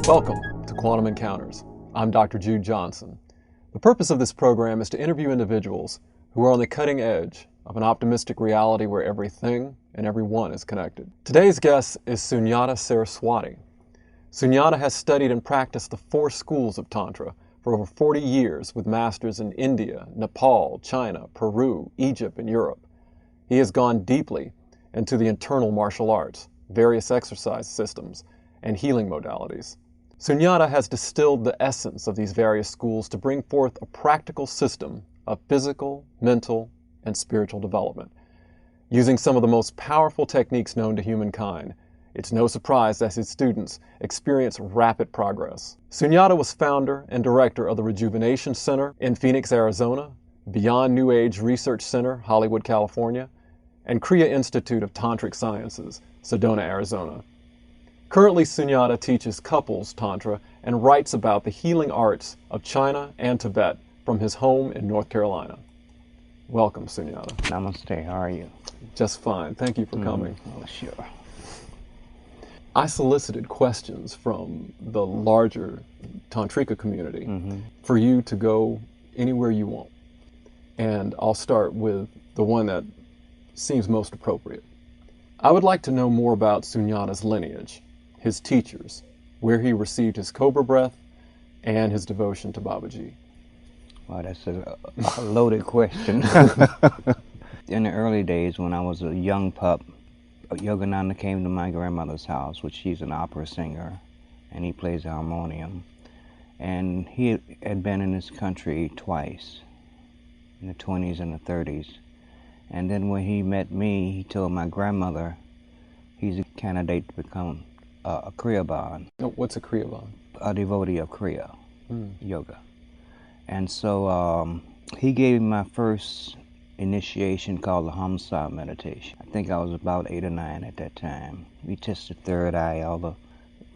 Welcome to Quantum Encounters. I'm Dr. Jude Johnson. The purpose of this program is to interview individuals who are on the cutting edge of an optimistic reality where everything and everyone is connected. Today's guest is Sunyatas Saraswati. Sunyata has studied and practiced the 4 schools of Tantra for over 40 years with masters in India, Nepal, China, Peru, Egypt, and Europe. He has gone deeply into the internal martial arts, various exercise systems, and healing modalities. Sunyata has distilled the essence of these various schools to bring forth a practical system of physical, mental, and spiritual development. Using some of the most powerful techniques known to humankind, it's no surprise that his students experience rapid progress. Sunyata was founder and director of the Rejuvenation Center in Phoenix, Arizona, Beyond New Age Research Center, Hollywood, California, and Kriya Institute of Tantric Sciences, Sedona, Arizona. Currently, Sunyata teaches couples Tantra and writes about the healing arts of China and Tibet from his home in North Carolina. Welcome, Sunyata. Namaste, how are you? Just fine. Thank you for coming. Oh, sure. I solicited questions from the larger Tantrika community for you to go anywhere you want. And I'll start with the one that seems most appropriate. I would like to know more about Sunyata's lineage, his teachers, where he received his cobra breath, and his devotion to Babaji. Well, that's a loaded question. In the early days when I was a young pup, Yogananda came to my grandmother's house, which she's an opera singer, and he plays the harmonium. And he had been in this country twice, in the 20s and the 30s. And then when he met me, he told my grandmother he's a candidate to become a Kriya Bond. What's a Kriya Bond? A devotee of Kriya, yoga. And so he gave me my first initiation called the Hamsa meditation. I think I was about 8 or 9 at that time. We tested third eye, all the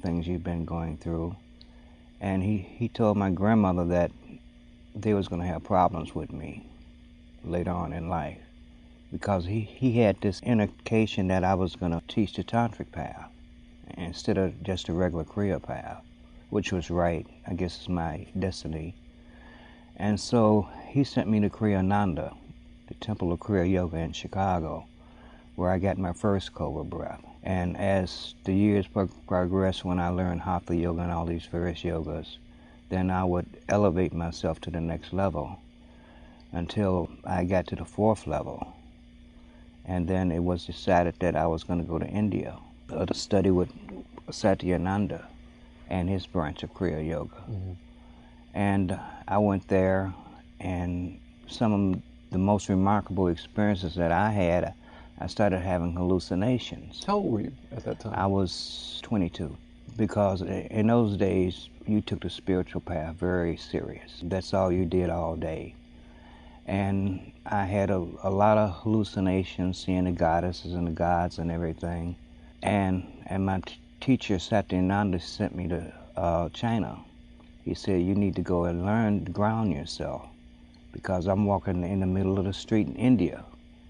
things you've been going through. And he told my grandmother that they was going to have problems with me later on in life, because he had this indication that I was going to teach the Tantric path instead of just a regular Kriya path, which was right. I guess it's my destiny. And so he sent me to Kriyananda, the Temple of Kriya Yoga in Chicago, where I got my first cobra breath. And as the years progressed, when I learned Hatha Yoga and all these various yogas, then I would elevate myself to the next level until I got to the 4th level. And then it was decided that I was going to go to India to study with Satyananda and his branch of Kriya Yoga. And I went there, and some of the most remarkable experiences that I had, I started having hallucinations. How old were you at that time? I was 22, because in those days, you took the spiritual path very serious. That's all you did all day. And I had a lot of hallucinations, seeing the goddesses and the gods and everything. And my teacher, Satyananda, sent me to China. He said, you need to go and learn to ground yourself, because I'm walking in the middle of the street in India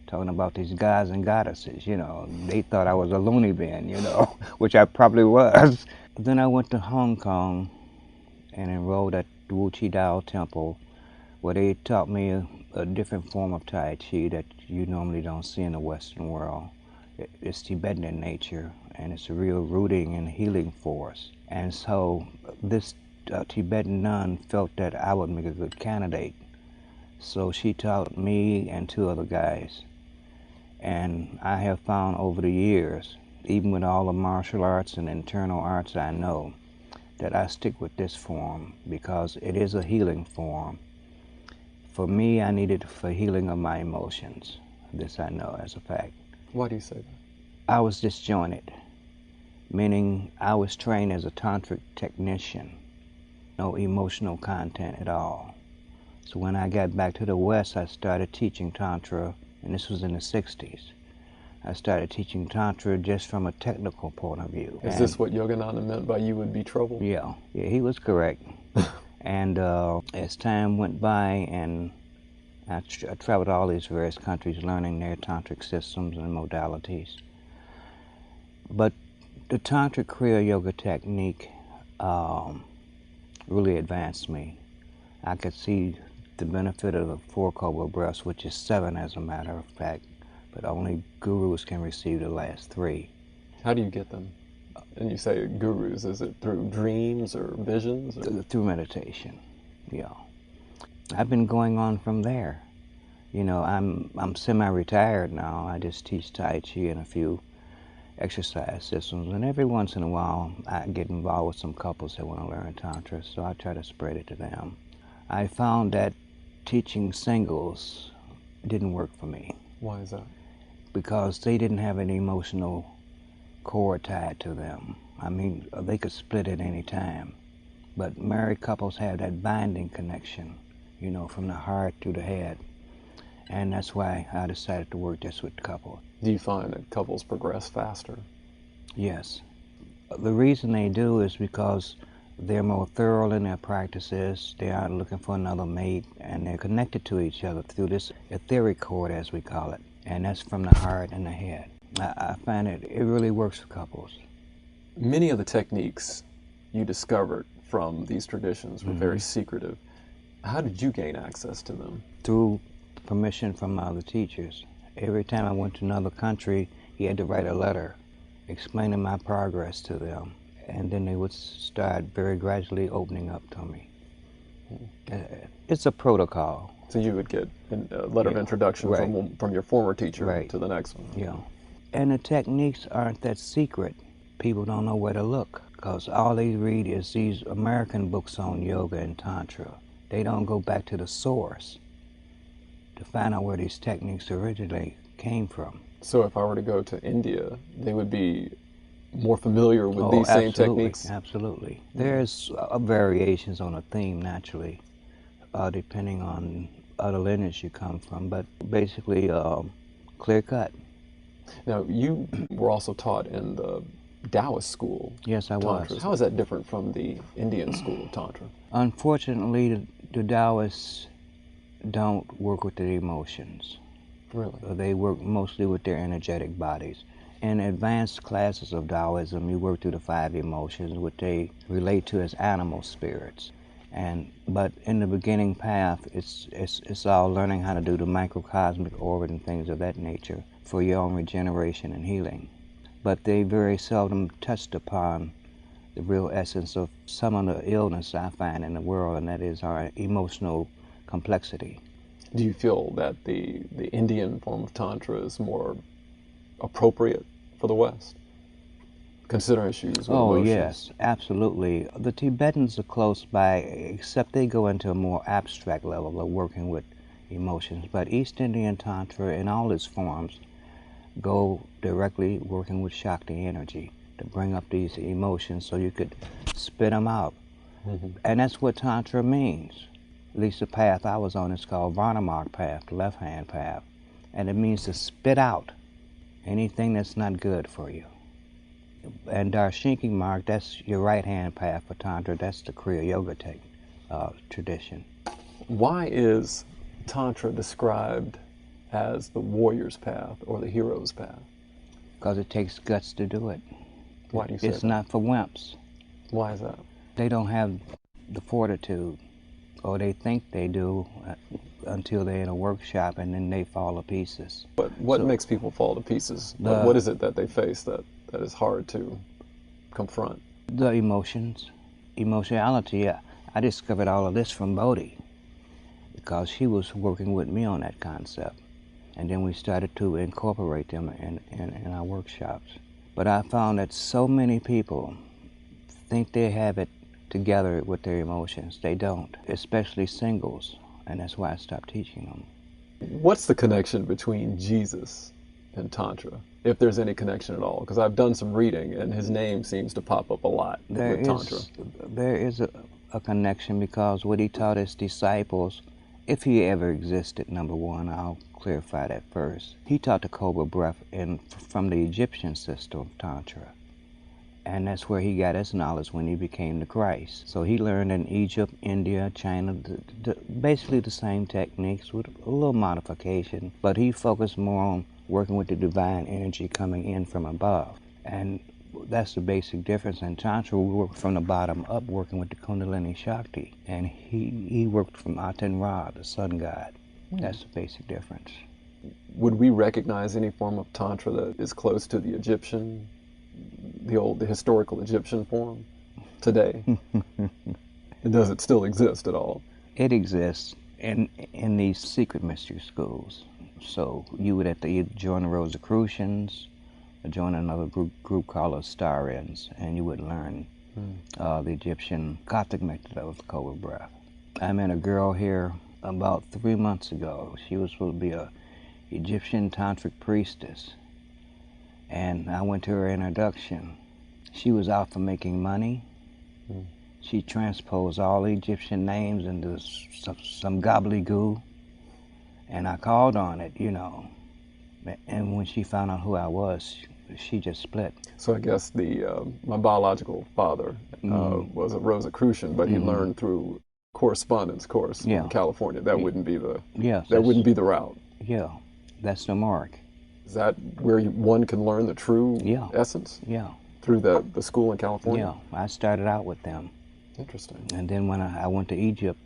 talking about these gods and goddesses, you know. They thought I was a loony bin, you know, which I probably was. Then I went to Hong Kong and enrolled at the Wu Chi Dao Temple, where they taught me a different form of Tai Chi that you normally don't see in the Western world. It's Tibetan in nature, and it's a real rooting and healing force. And so this Tibetan nun felt that I would make a good candidate. So she taught me and 2 other guys. And I have found over the years, even with all the martial arts and internal arts I know, that I stick with this form because it is a healing form. For me, I needed it for healing of my emotions. This I know as a fact. Why do you say that? I was disjointed, meaning I was trained as a tantric technician. No emotional content at all. So when I got back to the West, I started teaching Tantra, and this was in the 60s. I started teaching Tantra just from a technical point of view. Is this what Yogananda meant by you would be trouble? Yeah, he was correct. And as time went by, and I traveled all these various countries learning their tantric systems and modalities. But the Tantric Kriya Yoga technique really advanced me. I could see the benefit of the 4 cobra breaths, which is 7 as a matter of fact, but only gurus can receive the last 3. How do you get them? And you say gurus, is it through dreams or visions? Or? Through meditation, yeah. I've been going on from there. You know, I'm semi-retired now. I just teach Tai Chi and a few exercise systems, and every once in a while I get involved with some couples that want to learn Tantra, so I try to spread it to them. I found that teaching singles didn't work for me. Why is that? Because they didn't have an emotional cord tied to them. I mean, they could split at any time, but married couples have that binding connection, you know, from the heart to the head. And that's why I decided to work just with couples. Do you find that couples progress faster? Yes. The reason they do is because they're more thorough in their practices, they aren't looking for another mate, and they're connected to each other through this etheric cord, as we call it, and that's from the heart and the head. I find it really works for couples. Many of the techniques you discovered from these traditions were very secretive. How did you gain access to them? Through permission from other teachers. Every time I went to another country, he had to write a letter explaining my progress to them, and then they would start very gradually opening up to me. It's a protocol. So you would get a letter of introduction from your former teacher to the next one. Yeah. And the techniques aren't that secret. People don't know where to look, because all they read is these American books on yoga and Tantra. They don't go back to the source to find out where these techniques originally came from. So if I were to go to India, they would be more familiar with these same techniques? Absolutely. There's variations on a theme, naturally, depending on other lineage you come from, but basically clear cut. Now, you were also taught in the Taoist school. Yes, I Tantra. was. How is that different from the Indian school of Tantra? Unfortunately, the Taoists don't work with the emotions. Really? They work mostly with their energetic bodies. In advanced classes of Taoism, you work through the 5 emotions, which they relate to as animal spirits. But in the beginning path, it's all learning how to do the microcosmic orbit and things of that nature for your own regeneration and healing. But they very seldom touched upon the real essence of some of the illness I find in the world, and that is our emotional complexity. Do you feel that the Indian form of Tantra is more appropriate for the West, considering issues with emotions? Yes, absolutely. The Tibetans are close by, except they go into a more abstract level of working with emotions. But East Indian Tantra, in all its forms, go directly working with Shakti energy to bring up these emotions so you could spit them out. And that's what Tantra means. At least the path I was on is called Varnamark path, the left-hand path. And it means to spit out anything that's not good for you. And Darshinki mark, that's your right-hand path for Tantra. That's the Kriya Yoga tradition. Why is Tantra described as the warrior's path or the hero's path? Because it takes guts to do it. Why do you say It's that? not for wimps. Why is that? They don't have the fortitude, or they think they do until they're in a workshop, and then they fall to pieces. But what makes people fall to pieces? What is it that they face that is hard to confront? The emotions. Emotionality. I discovered all of this from Bodhi, because she was working with me on that concept. And then we started to incorporate them in our workshops. But I found that so many people think they have it together with their emotions. They don't, especially singles, and that's why I stopped teaching them. What's the connection between Jesus and Tantra, if there's any connection at all? Because I've done some reading, and his name seems to pop up a lot with Tantra. There is a connection, because what he taught his disciples, if he ever existed, number one, I'll clarify that first. He taught the Cobra breath from the Egyptian system of Tantra. And that's where he got his knowledge when he became the Christ. So he learned in Egypt, India, China, basically the same techniques with a little modification, but he focused more on working with the divine energy coming in from above. And That's the basic difference. In Tantra, we work from the bottom up, working with the Kundalini Shakti. And he worked from Aten Ra, the sun god. That's the basic difference. Would we recognize any form of Tantra that is close to the Egyptian, the historical Egyptian form today? Does it still exist at all? It exists in these secret mystery schools. So you would have to either join the Rosicrucians or join another group called the Astarians, and you would learn the Egyptian Gothic method of the cobra breath. I met a girl here about 3 months ago. She was supposed to be a Egyptian tantric priestess, and I went to her introduction. She was out for making money. She transposed all the Egyptian names into some gobbledygook, and I called on it, you know. And when she found out who I was, she just split. So I guess my biological father was a Rosicrucian, but he learned through correspondence course in California. That wouldn't be the wouldn't be the route. Yeah, that's the mark. Is that where one can learn the true essence? Yeah. Through the school in California? Yeah, I started out with them. Interesting. And then when I went to Egypt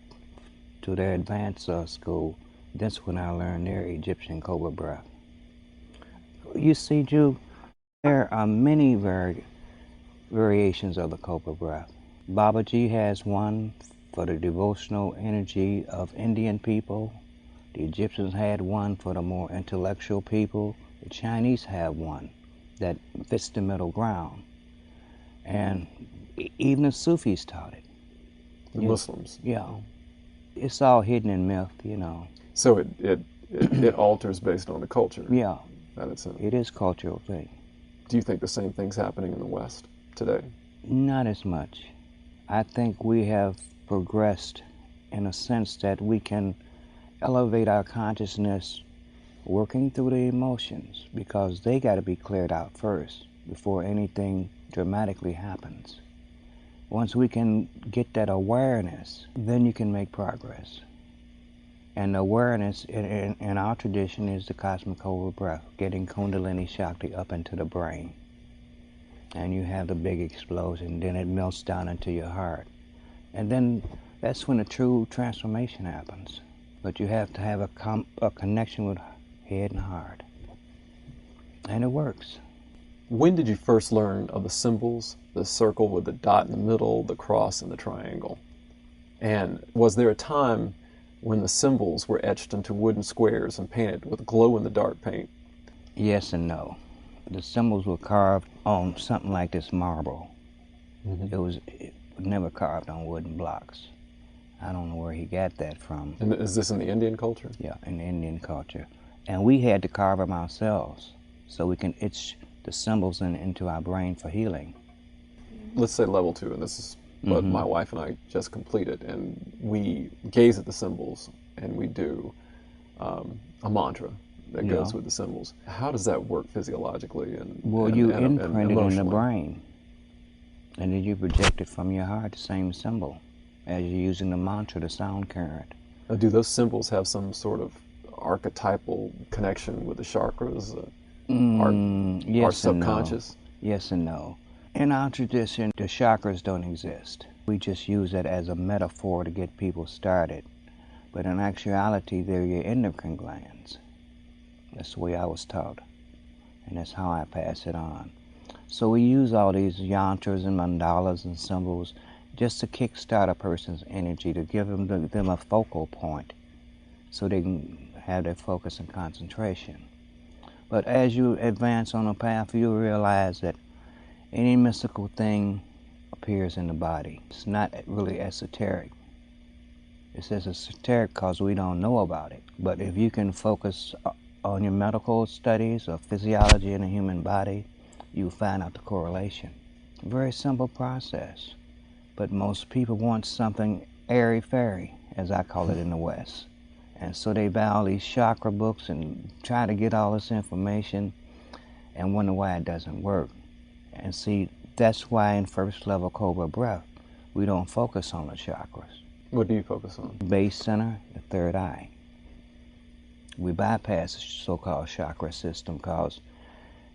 to their advanced school, that's when I learned their Egyptian cobra breath. You see, Jude, there are many variations of the cobra breath. Babaji has one for the devotional energy of Indian people. The Egyptians had one for the more intellectual people. The Chinese have one that fits the middle ground. And even the Sufis taught it. The Muslims? Yeah. It's all hidden in myth, you know. So it alters based on the culture? Yeah. It is a cultural thing. Do you think the same thing's happening in the West today? Not as much. I think we have progressed in a sense that we can elevate our consciousness working through the emotions, because they got to be cleared out first before anything dramatically happens. Once we can get that awareness, then you can make progress. And the awareness in our tradition is the cosmic cobra breath, getting Kundalini Shakti up into the brain. And you have the big explosion, then it melts down into your heart. And then that's when the true transformation happens. But you have to have a connection with head and heart. And it works. When did you first learn of the symbols, the circle with the dot in the middle, the cross, and the triangle? And was there a time when the symbols were etched into wooden squares and painted with glow-in-the-dark paint? Yes and no. The symbols were carved on something like this marble. It was never carved on wooden blocks. I don't know where he got that from. And is this in the Indian culture? Yeah, in the Indian culture. And we had to carve them ourselves so we can etch the symbols into our brain for healing. Let's say level 2, and this is what my wife and I just completed, and we gaze at the symbols and we do a mantra that goes with the symbols. How does that work physiologically and you imprint it in the emotionally? brain, and then you project it from your heart, the same symbol, as you're using the mantra, the sound current. Now, do those symbols have some sort of archetypal connection with the chakras? Yes our subconscious? No. Yes and no. In our tradition, the chakras don't exist. We just use that as a metaphor to get people started. But in actuality, they're your endocrine glands. That's the way I was taught, and that's how I pass it on. So we use all these yantras and mandalas and symbols just to kickstart a person's energy, to give them a focal point so they can have their focus and concentration. But as you advance on a path, you realize that any mystical thing appears in the body. It's not really esoteric. It's esoteric because we don't know about it. But if you can focus on your medical studies of physiology in the human body, you find out the correlation. Very simple process. But most people want something airy-fairy, as I call it in the West. And so they buy all these chakra books and try to get all this information and wonder why it doesn't work. And see, that's why in first level cobra breath, we don't focus on the chakras. What do you focus on? Base center, the third eye. We bypass the so-called chakra system because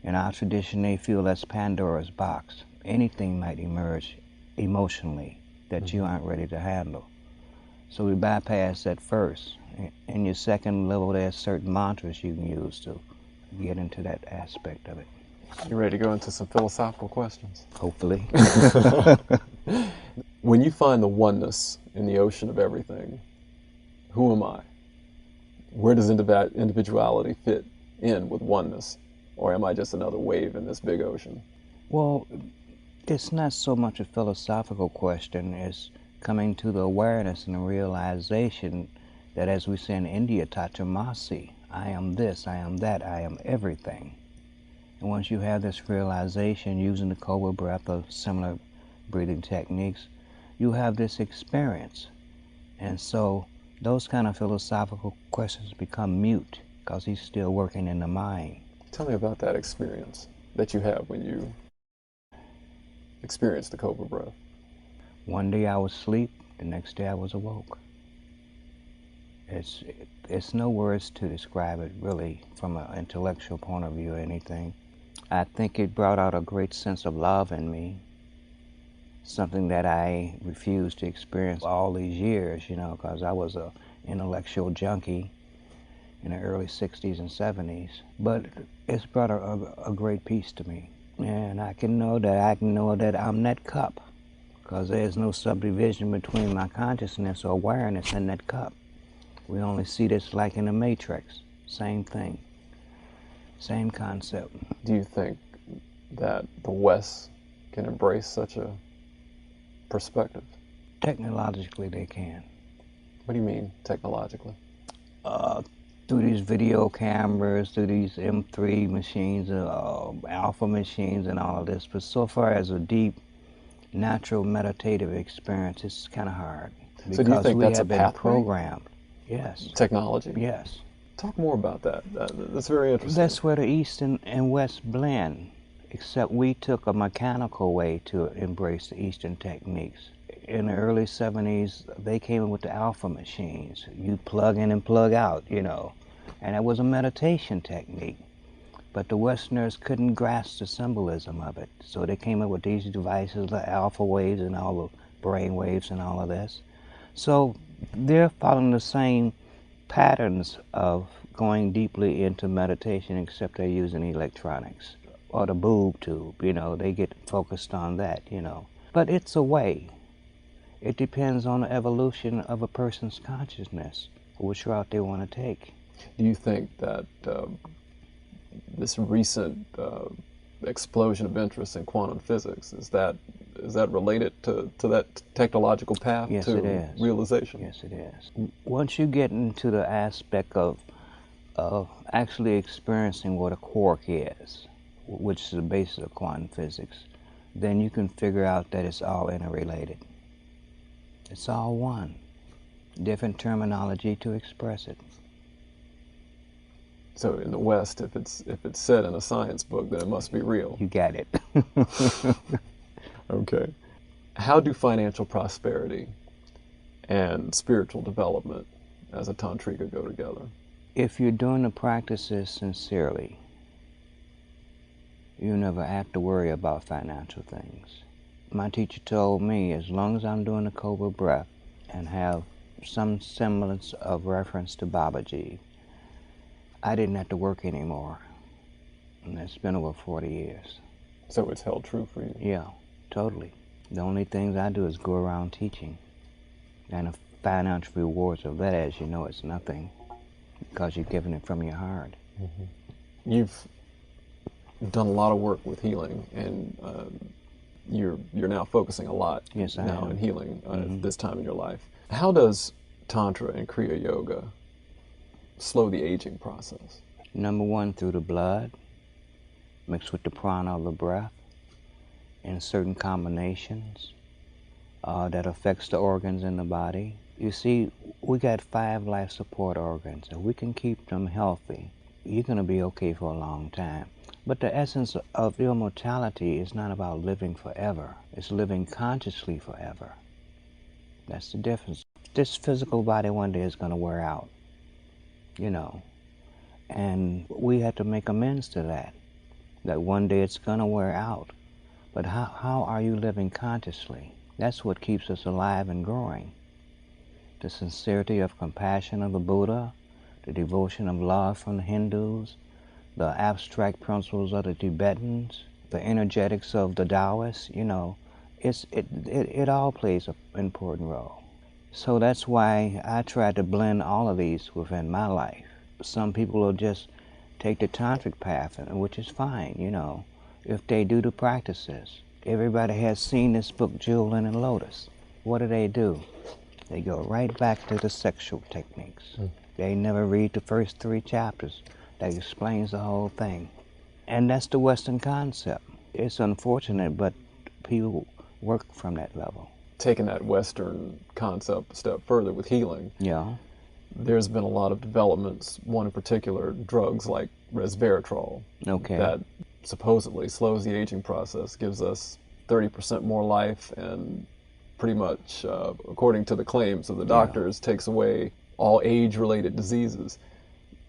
In our tradition, they feel that's Pandora's box. Anything might emerge emotionally that you aren't ready to handle. So we bypass that first. In your second level, there's certain mantras you can use to get into that aspect of it. You ready to go into some philosophical questions? Hopefully. When you find the oneness in the ocean of everything, who am I? Where does individuality fit in with oneness? Or am I just another wave in this big ocean? Well, it's not so much a philosophical question as coming to the awareness and the realization that, as we say in India, Tatamasi, I am this, I am that, I am everything. And once you have this realization using the cobra breath or similar breathing techniques, you have this experience. And so those kind of philosophical questions become mute because he's still working in the mind. Tell me about that experience that you have when you experience the cobra breath. One day I was asleep, the next day I was awoke. It's no words to describe it really from an intellectual point of view or anything. I think it brought out a great sense of love in me, something that I refused to experience all these years, because I was an intellectual junkie in the early 60s and 70s. But it's brought a great peace to me. And I can know that I'm that cup, because there's no subdivision between my consciousness or awareness and that cup. We only see this like in the Matrix. Same thing. Same concept. Do you think that the West can embrace such a perspective? Technologically, they can. What do you mean, technologically? Through these video cameras, through these M3 machines, alpha machines and all of this. But so far as a deep, natural meditative experience, it's kind of hard. So do you think we that's have a been pathway? programmed. Yes. Technology? Yes. Talk more about that. That's very interesting. That's where the East and West blend, except we took a mechanical way to embrace the Eastern techniques. In the early 70s, they came in with the alpha machines. You plug in and plug out, and it was a meditation technique. But the Westerners couldn't grasp the symbolism of it, so they came up with these devices, the alpha waves and all the brain waves and all of this. So they're following the same patterns of going deeply into meditation, except they're using electronics or the boob tube. They get focused on that. But it's a way. It depends on the evolution of a person's consciousness, which route they want to take. Do you think that this recent explosion of interest in quantum physics, is that related to that technological path? Yes, to it is. Realization? Yes, it is. Once you get into the aspect of actually experiencing what a quark is, which is the basis of quantum physics, then you can figure out that it's all interrelated. It's all one. Different terminology to express it. So in the West, if it's said in a science book, then it must be real. You got it. Okay. How do financial prosperity and spiritual development as a tantrika go together? If you're doing the practices sincerely, you never have to worry about financial things. My teacher told me, as long as I'm doing the cobra breath and have some semblance of reference to Babaji, I didn't have to work anymore. And that's been over 40 years. So it's held true for you? Yeah, totally. The only things I do is go around teaching. And the financial rewards of that, as you know, it's nothing, because you're giving it from your heart. Mm-hmm. You've done a lot of work with healing, and you're now focusing a lot now in healing at this time in your life. How does Tantra and Kriya Yoga slow the aging process? Number one, through the blood, mixed with the prana of the breath, in certain combinations that affects the organs in the body. You see, we got 5 life support organs. If we can keep them healthy, you're going to be okay for a long time. But the essence of immortality is not about living forever. It's living consciously forever. That's the difference. This physical body one day is going to wear out, and we had to make amends to that. that one day it's going to wear out. But how are you living consciously? That's what keeps us alive and growing. The sincerity of compassion of the Buddha, the devotion of love from the Hindus, the abstract principles of the Tibetans, the energetics of the Taoists, you know, it all plays an important role. So that's why I try to blend all of these within my life. Some people will just take the Tantric path, which is fine, you know, if they do the practices. Everybody has seen this book, Jude and Lotus. What do? They go right back to the sexual techniques. They never read the first 3 chapters that explains the whole thing. And that's the Western concept. It's unfortunate, but people work from that level. Taking that Western concept a step further with healing, Yeah. there's been a lot of developments, one in particular, drugs like resveratrol, Okay. that supposedly slows the aging process, gives us 30% more life, and pretty much, according to the claims of the doctors, takes away all age-related diseases.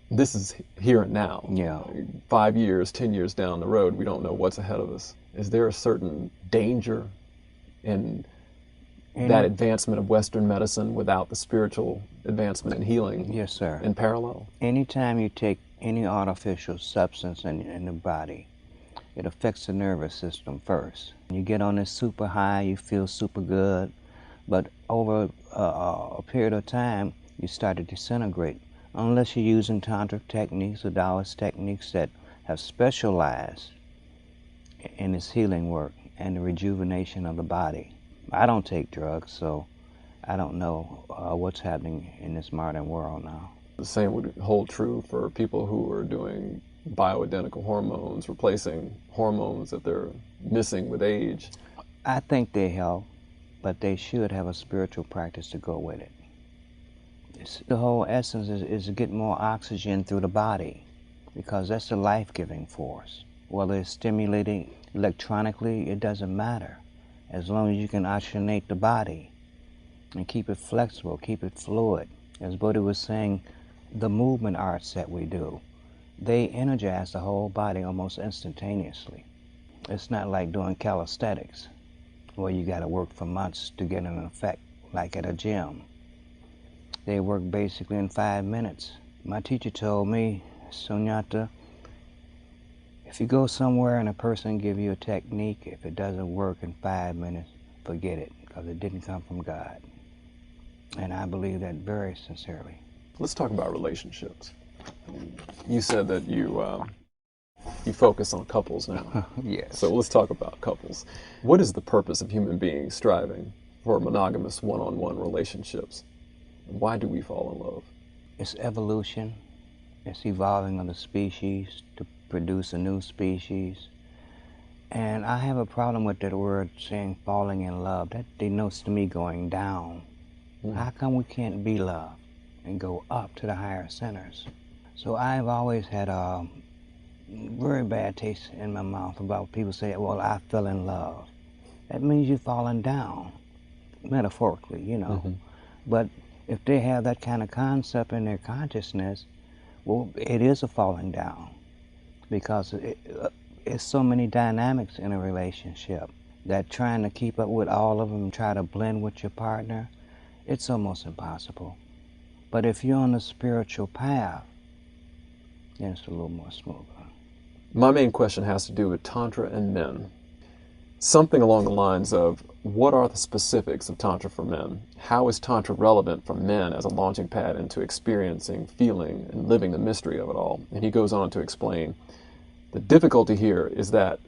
This is here and now. Yeah. 5 years, 10 years down the road, we don't know what's ahead of us. Is there a certain danger in that advancement of Western medicine without the spiritual advancement and healing? Yes, sir. In parallel? Anytime you take any artificial substance in the body, it affects the nervous system first. You get on this super high, you feel super good, but over a period of time, you start to disintegrate. Unless you're using Tantric techniques or Taoist techniques that have specialized in this healing work and the rejuvenation of the body. I don't take drugs, so I don't know what's happening in this modern world now. The same would hold true for people who are doing bioidentical hormones, replacing hormones that they're missing with age. I think they help, but they should have a spiritual practice to go with it. The whole essence is to get more oxygen through the body, because that's the life-giving force. Whether it's stimulating electronically, it doesn't matter. As long as you can oxygenate the body and keep it flexible, keep it fluid. As Buddha was saying, the movement arts that we do, they energize the whole body almost instantaneously. It's not like doing calisthenics, where you got to work for months to get an effect, like at a gym. They work basically in 5 minutes. My teacher told me, Sunyata, if you go somewhere and a person give you a technique, if it doesn't work in 5 minutes, forget it, because it didn't come from God. And I believe that very sincerely. Let's talk about relationships. You said that you focus on couples now. Yes. So let's talk about couples. What is the purpose of human beings striving for monogamous one-on-one relationships? Why do we fall in love? It's evolution. It's evolving of the species to produce a new species. And I have a problem with that word saying falling in love. That denotes to me going down. How come we can't be love and go up to the higher centers? So I've always had a very bad taste in my mouth about people saying, well, I fell in love. That means you've fallen down, metaphorically, you know. But if they have that kind of concept in their consciousness, well, it is a falling down, because it's so many dynamics in a relationship that trying to keep up with all of them, try to blend with your partner, it's almost impossible. But if you're on the spiritual path, then it's a little more smoother. My main question has to do with Tantra and men. Something along the lines of, what are the specifics of Tantra for men? How is Tantra relevant for men as a launching pad into experiencing, feeling, and living the mystery of it all? And he goes on to explain, the difficulty here is that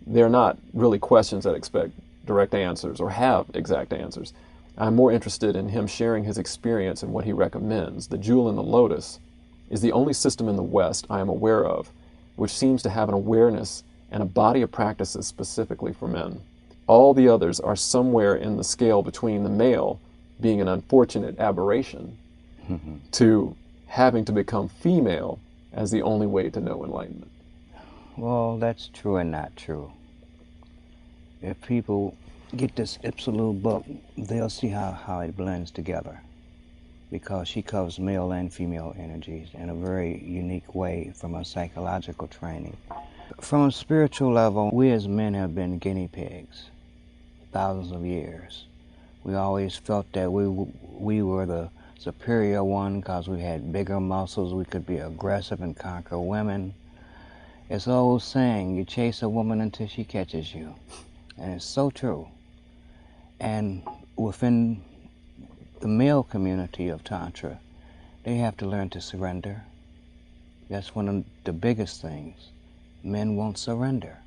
they're not really questions that expect direct answers or have exact answers. I'm more interested in him sharing his experience and what he recommends. The Jewel in the Lotus is the only system in the West I am aware of which seems to have an awareness and a body of practices specifically for men. All the others are somewhere in the scale between the male being an unfortunate aberration to having to become female as the only way to know enlightenment. Well, that's true and not true. If people get this absolute book, they'll see how it blends together, because she covers male and female energies in a very unique way from a psychological training. From a spiritual level, we as men have been guinea pigs thousands of years. We always felt that we were the superior one because we had bigger muscles, we could be aggressive and conquer women. It's an old saying, you chase a woman until she catches you. And it's so true. And within the male community of Tantra, they have to learn to surrender. That's one of the biggest things. Men won't surrender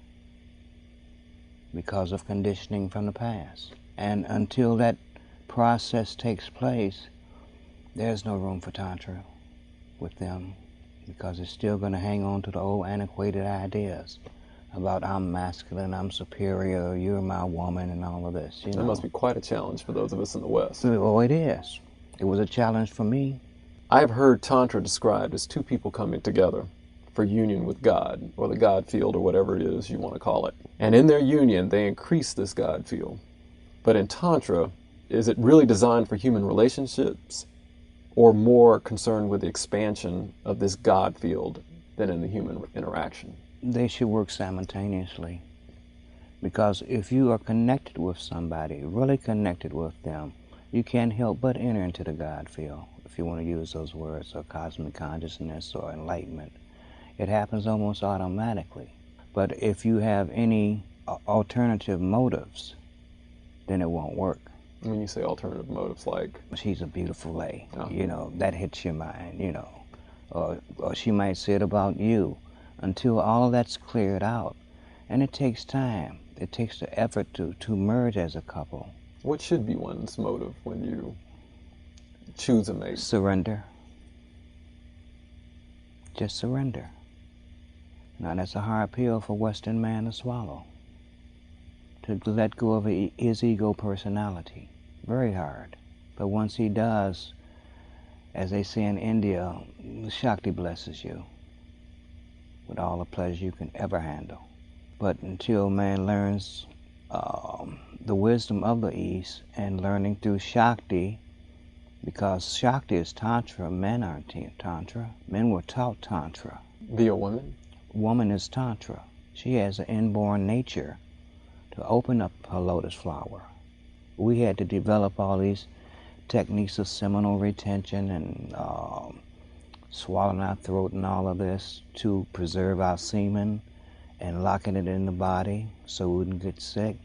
because of conditioning from the past. And until that process takes place, there's no room for Tantra with them, because it's still going to hang on to the old antiquated ideas about I'm masculine, I'm superior, you're my woman, and all of this. That must be quite a challenge for those of us in the West. Oh, it is. It was a challenge for me. I have heard Tantra described as two people coming together for union with God, or the God field, or whatever it is you want to call it. And in their union, they increase this God field. But in Tantra, is it really designed for human relationships, or more concerned with the expansion of this God field than in the human interaction? They should work simultaneously. Because if you are connected with somebody, really connected with them, you can't help but enter into the God field, if you want to use those words, or cosmic consciousness, or enlightenment. It happens almost automatically. But if you have any alternative motives, then it won't work. When you say alternative motives, like? She's a beautiful lady, that hits your mind, Or she might say it about you, until all of that's cleared out. And it takes time. It takes the effort to merge as a couple. What should be one's motive when you choose a mate? Surrender. Just surrender. Now that's a hard pill for Western man to swallow. To let go of his ego personality. Very hard. But once he does, as they say in India, the Shakti blesses you with all the pleasure you can ever handle. But until man learns the wisdom of the East and learning through Shakti, because Shakti is Tantra, men aren't Tantra. Men were taught Tantra. Via women? Woman is Tantra. She has an inborn nature to open up her lotus flower. We had to develop all these techniques of seminal retention and swallowing our throat and all of this to preserve our semen and locking it in the body so we wouldn't get sick.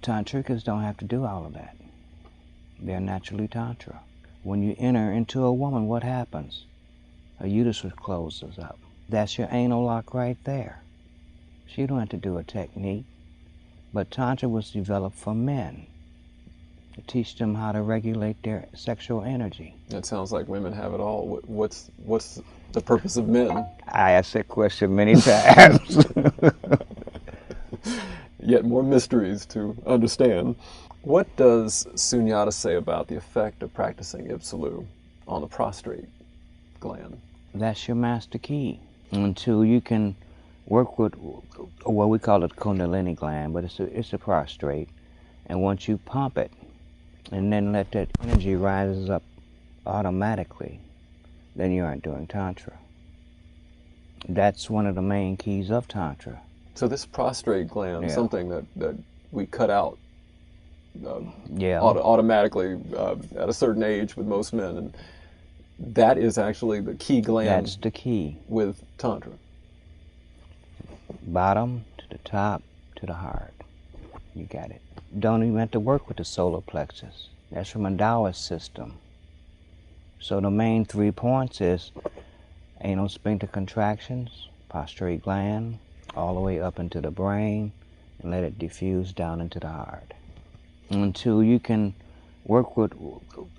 Tantricas don't have to do all of that. They're naturally Tantra. When you enter into a woman, what happens? Her uterus closes up. That's your anal lock right there. So you don't have to do a technique. But Tantra was developed for men to teach them how to regulate their sexual energy. That sounds like women have it all. What's the purpose of men? I asked that question many times. Yet more mysteries to understand. What does Sunyata say about the effect of practicing Ipsalu on the prostrate gland? That's your master key. Until you can work with, well, we call it Kundalini gland, but it's a prostrate. And once you pump it, and then let that energy rise up automatically, then you aren't doing Tantra. That's one of the main keys of Tantra. So this prostrate gland, something that we cut out automatically at a certain age with most men, and that is actually the key gland. That's the key. With Tantra. Bottom to the top to the heart. You got it. Don't even have to work with the solar plexus. That's from a Taoist system. So the main 3 points is anal sphincter contractions, prostrate gland, all the way up into the brain, and let it diffuse down into the heart. Until you can work with,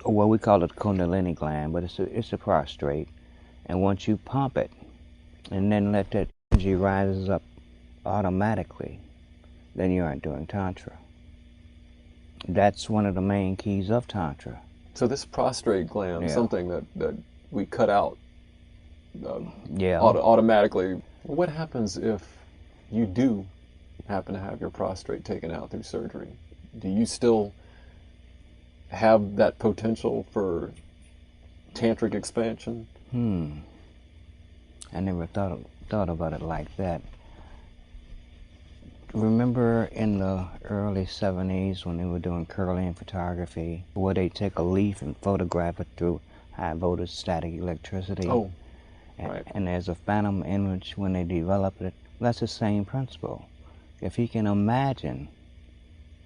well, we call it Kundalini gland, but it's a prostrate. And once you pump it, and then let that energy rise up automatically, then you aren't doing Tantra. That's one of the main keys of Tantra. So this prostrate gland, something that we cut out automatically. What happens if you do happen to have your prostrate taken out through surgery? Do you still have that potential for tantric expansion? I never thought about it like that. Remember in the early 70s when they were doing curling photography, where they take a leaf and photograph it through high voltage static electricity? Oh, and, right. and there's a phantom image when they develop it. That's the same principle. If he can imagine,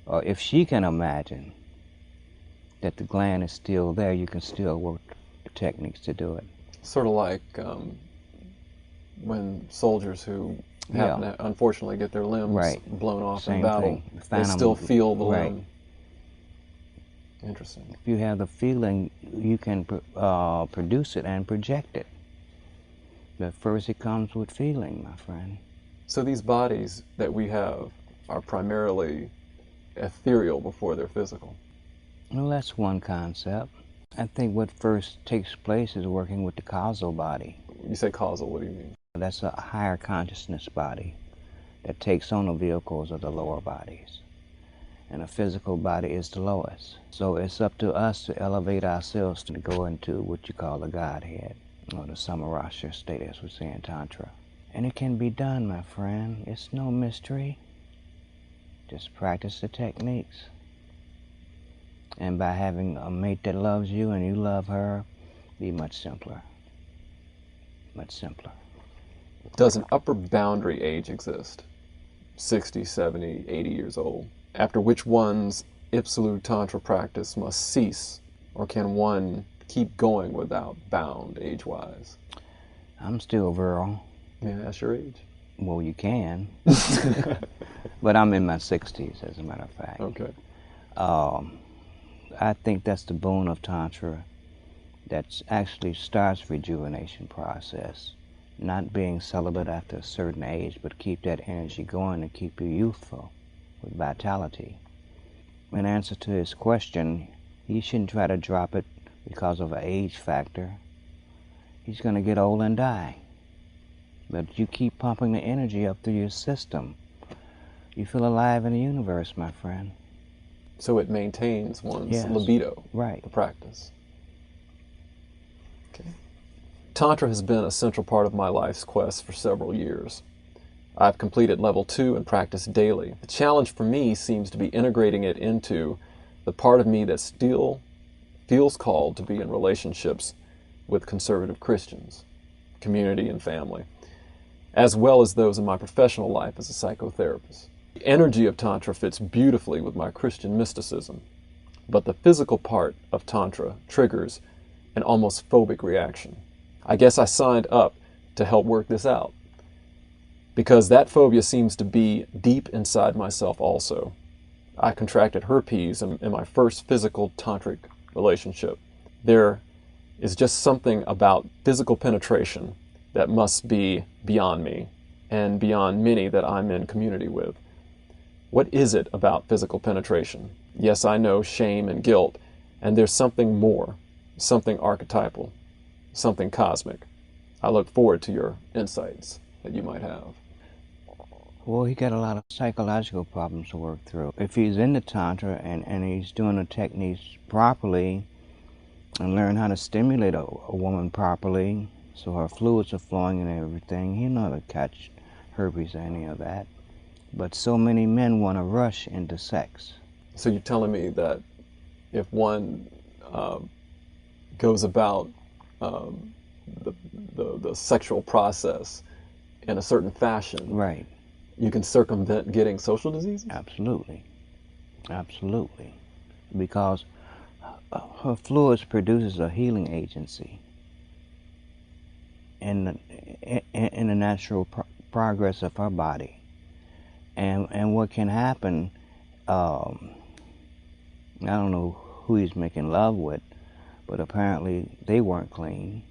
or if she can imagine, that the gland is still there, you can still work the techniques to do it. Sort of like when soldiers who happen to unfortunately get their limbs blown off in battle, they still feel the limb. Interesting. If you have the feeling, you can produce it and project it. But first it comes with feeling, my friend. So these bodies that we have are primarily ethereal before they're physical. Well, that's one concept. I think what first takes place is working with the causal body. You say causal, what do you mean? That's a higher consciousness body that takes on the vehicles of the lower bodies. And a physical body is the lowest. So it's up to us to elevate ourselves to go into what you call the Godhead, or the Samarasya state, as we say in Tantra. And it can be done, my friend. It's no mystery. Just practice the techniques. And by having a mate that loves you and you love her, be much simpler. Much simpler. Does an upper boundary age exist? 60, 70, 80 years old? After which one's absolute Tantra practice must cease? Or can one keep going without bound, age-wise? I'm still virile. Yeah, that's your age. Well, you can. But I'm in my 60s, as a matter of fact. Okay. I think that's the boon of Tantra that actually starts rejuvenation process. Not being celibate after a certain age, but keep that energy going and keep you youthful with vitality. In answer to his question, he shouldn't try to drop it because of an age factor. He's going to get old and die. But you keep pumping the energy up through your system. You feel alive in the universe, my friend. So it maintains one's libido, the practice. Okay. Tantra has been a central part of my life's quest for several years. I've completed level 2 and practice daily. The challenge for me seems to be integrating it into the part of me that still feels called to be in relationships with conservative Christians, community and family, as well as those in my professional life as a psychotherapist. The energy of Tantra fits beautifully with my Christian mysticism, but the physical part of Tantra triggers an almost phobic reaction. I guess I signed up to help work this out, because that phobia seems to be deep inside myself also. I contracted herpes in my first physical tantric relationship. There is just something about physical penetration that must be beyond me and beyond many that I'm in community with. What is it about physical penetration? Yes, I know shame and guilt, and there's something more, something archetypal, something cosmic. I look forward to your insights that you might have. Well, he got a lot of psychological problems to work through. If he's into Tantra and he's doing the techniques properly and learn how to stimulate a woman properly so her fluids are flowing and everything, he'll know how to catch herpes or any of that. But so many men want to rush into sex. So you're telling me that if one goes about the sexual process in a certain fashion, right, you can circumvent getting social diseases? Absolutely. Absolutely. Because her fluids produces a healing agency in the natural progress of her body. And what can happen, I don't know who he's making love with, but apparently they weren't clean,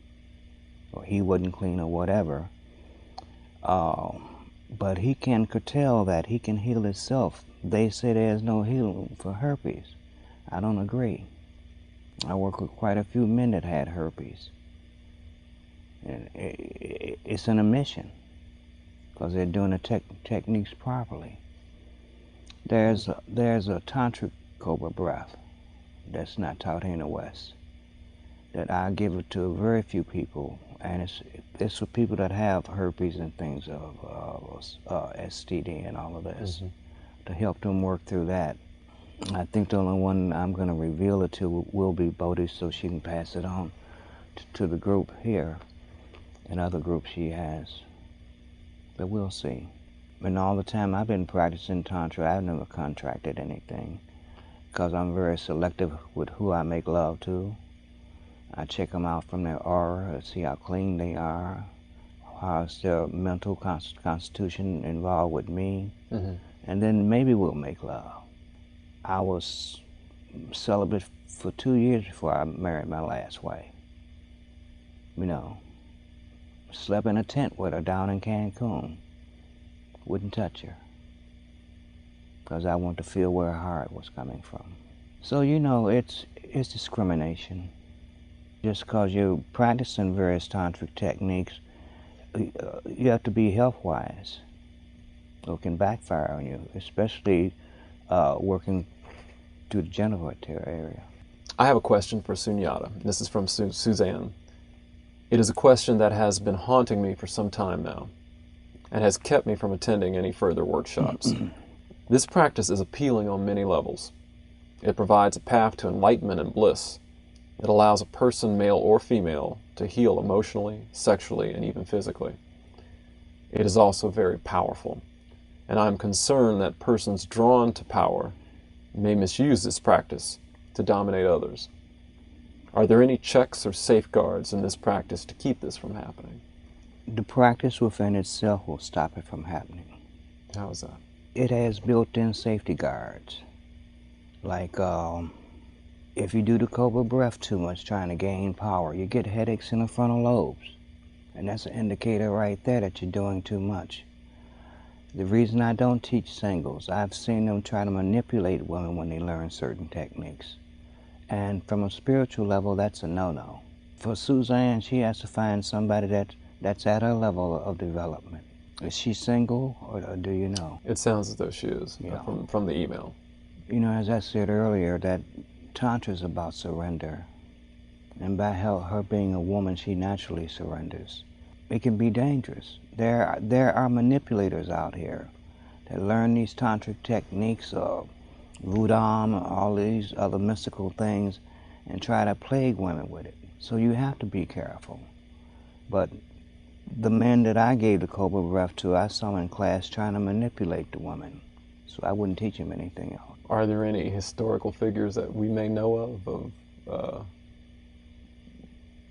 or he wasn't clean, or whatever. But he can curtail that. He can heal himself. They say there's no healing for herpes. I don't agree. I work with quite a few men that had herpes. And it's an omission, because they're doing the techniques properly. There's a tantric cobra breath that's not taught here in the West. that I give it to very few people, and it's for people that have herpes and things of STD and all of this, to help them work through that. I think the only one I'm going to reveal it to will be Bodhi, so she can pass it on to the group here and other groups she has. But we'll see. And all the time I've been practicing Tantra, I've never contracted anything, because I'm very selective with who I make love to. I check them out from their aura, see how clean they are, how's their mental constitution involved with me, and then maybe we'll make love. I was celibate for 2 years before I married my last wife. You know, slept in a tent with her down in Cancun. Wouldn't touch her, because I want to feel where her heart was coming from. So, you know, it's discrimination. Just because you're practicing various tantric techniques, you have to be health-wise, or it can backfire on you, especially working through the genital area. I have a question for Sunyata. This is from Suzanne. It is a question that has been haunting me for some time now, and has kept me from attending any further workshops. This practice is appealing on many levels. It provides a path to enlightenment and bliss. It allows a person, male or female, to heal emotionally, sexually, and even physically. It is also very powerful, and I am concerned that persons drawn to power may misuse this practice to dominate others. Are there any checks or safeguards in this practice to keep this from happening? The practice within itself will stop it from happening. How is that? It has built-in safety guards. Like, if you do the cobra breath too much trying to gain power, you get headaches in the frontal lobes. And that's an indicator right there that you're doing too much. The reason I don't teach singles, I've seen them try to manipulate women when they learn certain techniques. And from a spiritual level, that's a no-no. For Suzanne, she has to find somebody that's at her level of development. Is she single, or do you know? It sounds as though she is, Yeah. from the email. You know, as I said earlier, that Tantra is about surrender. And by her being a woman, she naturally surrenders. It can be dangerous. There are manipulators out here that learn these tantric techniques of voodoo, all these other mystical things, and try to plague women with it. So you have to be careful. But the men that I gave the cobra breath to, I saw in class trying to manipulate the women. So I wouldn't teach them anything else. Are there any historical figures that we may know of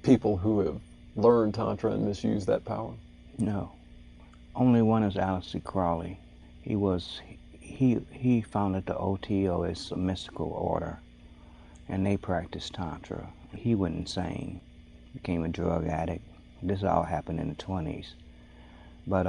people who have learned Tantra and misused that power? No. Only one is Aleister Crowley. He founded the OTO as a mystical order, and they practiced Tantra. He went insane, became a drug addict. This all happened in the 20s. But